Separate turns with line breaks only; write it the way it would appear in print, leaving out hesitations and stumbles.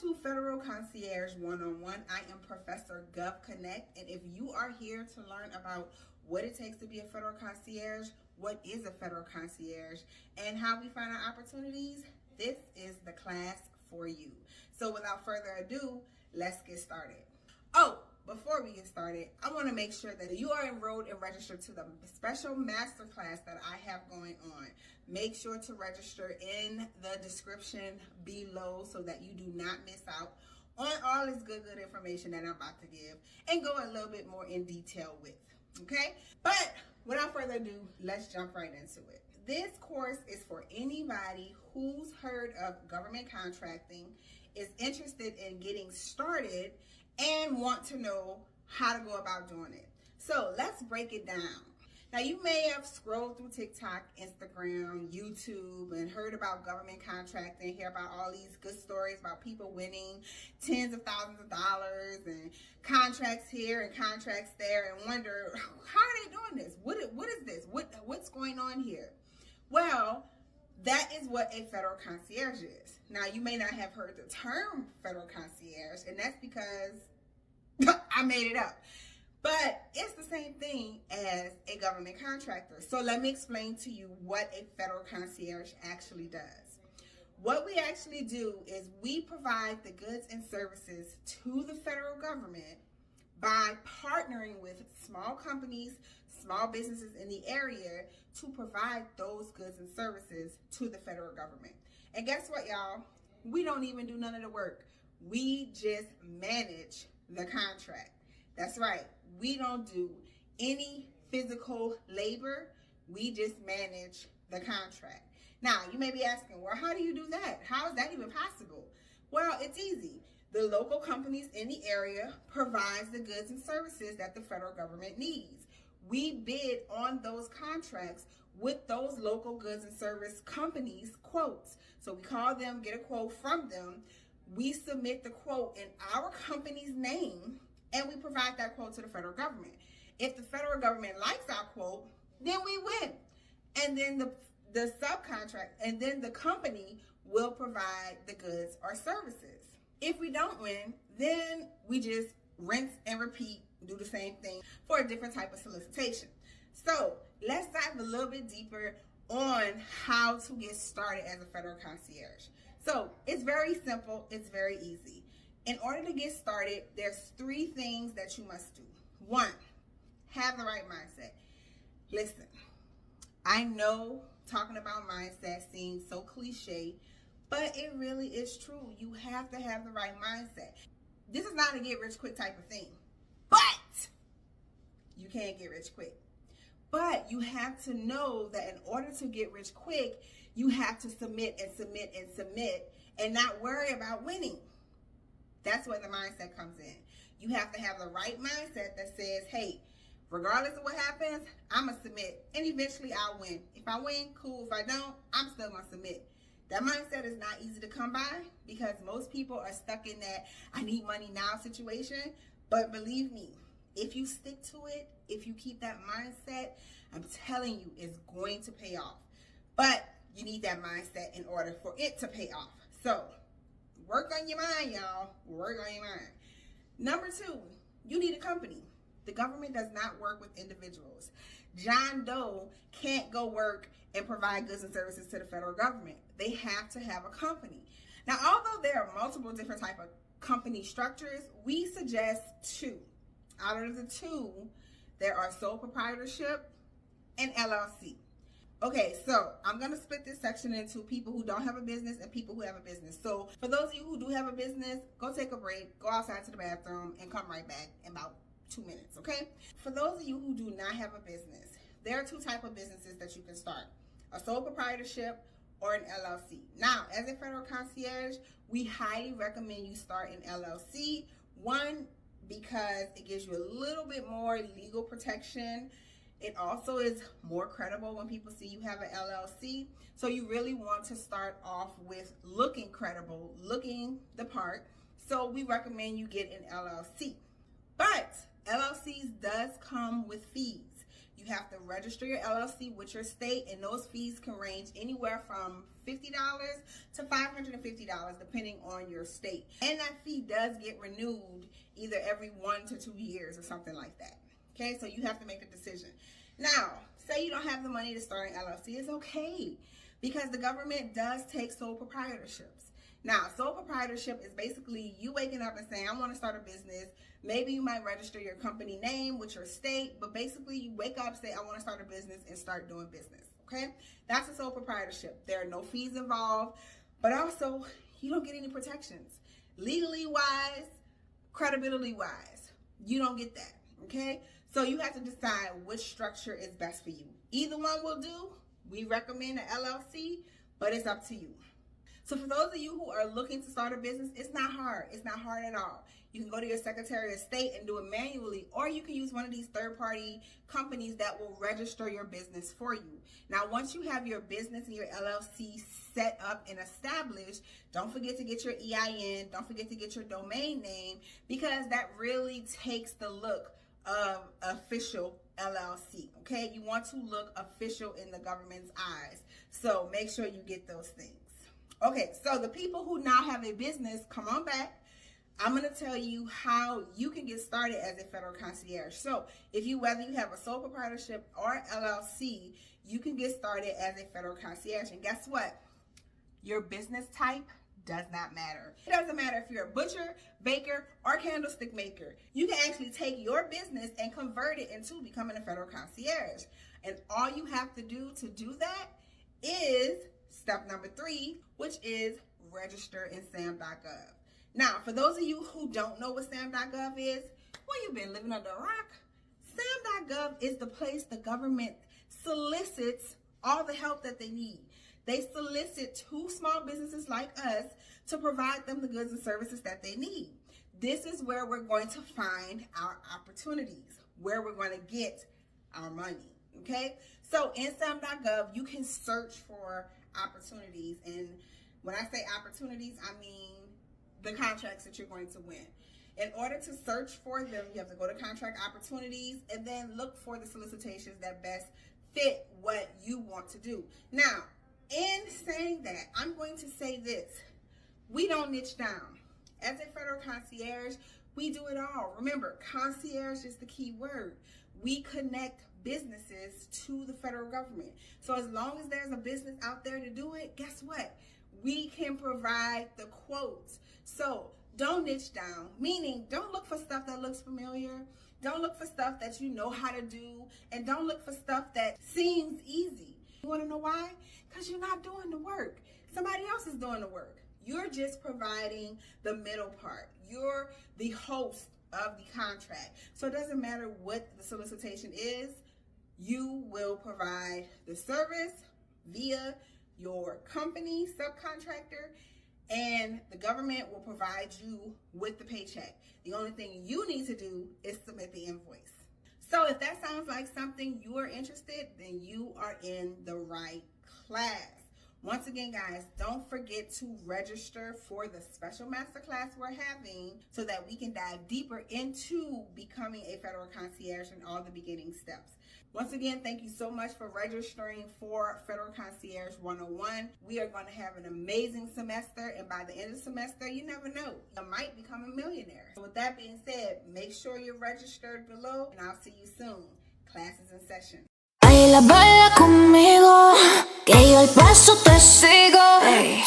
to Federal Concierge One-on-One. I am Professor GovConnect, and if you are here to learn about what it takes to be a Federal Concierge, what is a Federal Concierge, and how we find our opportunities, this is the class for you. So without further ado, let's get started. Oh, before we get started, I want to make sure that you are enrolled and registered to the special masterclass that I have going on. Make sure to register in the description below so that you do not miss out on all this good information that I'm about to give and go a little bit more in detail with, okay? But without further ado, let's jump right into it. This course is for anybody who's heard of government contracting, is interested in getting started, and want to know how to go about doing it. So let's break it down. Now, you may have scrolled through TikTok, Instagram, YouTube, and heard about government contracting, hear about all these good stories about people winning tens of thousands of dollars and contracts here and contracts there, and wonder, how are they doing this? What is this? What's going on here? Well, that is what a Federal Concierge is. Now, you may not have heard the term Federal Concierge, and that's because I made it up. But it's the same thing as a government contractor. So let me explain to you what a Federal Concierge actually does. What we actually do is we provide the goods and services to the federal government by partnering with small companies, small businesses in the area to provide those goods and services to the federal government. And guess what, y'all? We don't even do none of the work. We just manage the contract. That's right. We don't do any physical labor. We just manage the contract. Now, you may be asking, well, how do you do that? How is that even possible? Well, it's easy. The local companies in the area provides the goods and services that the federal government needs. We bid on those contracts with those local goods and service companies' quotes. So we call them, get a quote from them. We submit the quote in our company's name, and we provide that quote to the federal government. If the federal government likes our quote, then we win. And then the subcontract, and then the company will provide the goods or services. If we don't win, then we just rinse and repeat, do the same thing for a different type of solicitation. So let's dive a little bit deeper on how to get started as a Federal Concierge. So it's very simple, it's very easy. In order to get started, there's 3 things that you must do. 1, have the right mindset. Listen, I know talking about mindset seems so cliche, but it really is true. You have to have the right mindset. This is not a get rich quick type of thing, but you can't get rich quick. But you have to know that in order to get rich quick, you have to submit and submit and submit and not worry about winning. That's where the mindset comes in. You have to have the right mindset that says, hey, regardless of what happens, I'm going to submit, and eventually I'll win. If I win, cool. If I don't, I'm still going to submit. That mindset is not easy to come by because most people are stuck in that I need money now situation. But believe me, if you stick to it, if you keep that mindset, I'm telling you, it's going to pay off. But you need that mindset in order for it to pay off. So work on your mind, y'all. Work on your mind. Number 2, you need a company. The government does not work with individuals. John Doe can't go work and provide goods and services to the federal government. They have to have a company. Now, although there are multiple different type of company structures, we suggest 2. Out of the 2, there are sole proprietorship and LLC. Okay, so I'm going to split this section into people who don't have a business and people who have a business. So for those of you who do have a business, go take a break, go outside to the bathroom, and come right back in about 2 minutes, okay? For those of you who do not have a business, there are 2 types of businesses that you can start, a sole proprietorship or an LLC. Now, as a Federal Concierge, we highly recommend you start an LLC. 1, because it gives you a little bit more legal protection. It also is more credible when people see you have an LLC. So you really want to start off with looking credible, looking the part. So we recommend you get an LLC. But LLCs does come with fees. You have to register your LLC with your state, and those fees can range anywhere from $50 to $550 depending on your state. And that fee does get renewed either every 1 to 2 years or something like that. Okay, so you have to make a decision. Now, say you don't have the money to start an LLC, it's okay, because the government does take sole proprietorships. Now, sole proprietorship is basically you waking up and saying, I want to start a business. Maybe you might register your company name with your state, but basically you wake up, say, I want to start a business, and start doing business, okay? That's a sole proprietorship. There are no fees involved, but also you don't get any protections. Legally wise, credibility wise, you don't get that, okay? So you have to decide which structure is best for you. Either one will do. We recommend an LLC, but it's up to you. So for those of you who are looking to start a business, it's not hard. It's not hard at all. You can go to your Secretary of State and do it manually, or you can use one of these third-party companies that will register your business for you. Now, once you have your business and your LLC set up and established, don't forget to get your EIN. Don't forget to get your domain name, because that really takes the look of official LLC, okay? You want to look official in the government's eyes. So make sure you get those things. Okay, so the people who now have a business, come on back. I'm going to tell you how you can get started as a federal concierge. So whether you have a sole proprietorship or LLC, you can get started as a federal concierge. And guess what? Your business type does not matter. It doesn't matter if you're a butcher, baker, or candlestick maker. You can actually take your business and convert it into becoming a federal concierge. And all you have to do that is step number 3, which is register in SAM.gov. Now, for those of you who don't know what SAM.gov is, well, you've been living under a rock. SAM.gov is the place the government solicits all the help that they need. They solicit 2 small businesses like us to provide them the goods and services that they need. This is where we're going to find our opportunities, where we're going to get our money, okay? So in SAM.gov, you can search for opportunities. And when I say opportunities, I mean the contracts that you're going to win. In order to search for them, you have to go to contract opportunities and then look for the solicitations that best fit what you want to do. Now, in saying that, I'm going to say this. We don't niche down. As a federal concierge, we do it all. Remember, concierge is the key word. We connect businesses to the federal government. So as long as there's a business out there to do it, guess what? We can provide the quotes. So don't niche down, meaning don't look for stuff that looks familiar. Don't look for stuff that you know how to do. And don't look for stuff that seems easy. You want to know why? Because you're not doing the work. Somebody else is doing the work. You're just providing the middle part. You're the host of the contract. So it doesn't matter what the solicitation is, you will provide the service via your company, subcontractor, and the government will provide you with the paycheck. The only thing you need to do is submit the invoice. So if that sounds like something you are interested, then you are in the right class. Once again, guys, don't forget to register for the special masterclass we're having so that we can dive deeper into becoming a federal concierge and all the beginning steps. Once again, thank you so much for registering for Federal Concierge 101. We are going to have an amazing semester, and by the end of the semester, you never know, you might become a millionaire. So with that being said, make sure you're registered below, and I'll see you soon. Class is in session.
Baila, baila conmigo, que yo al paso te sigo. Hey.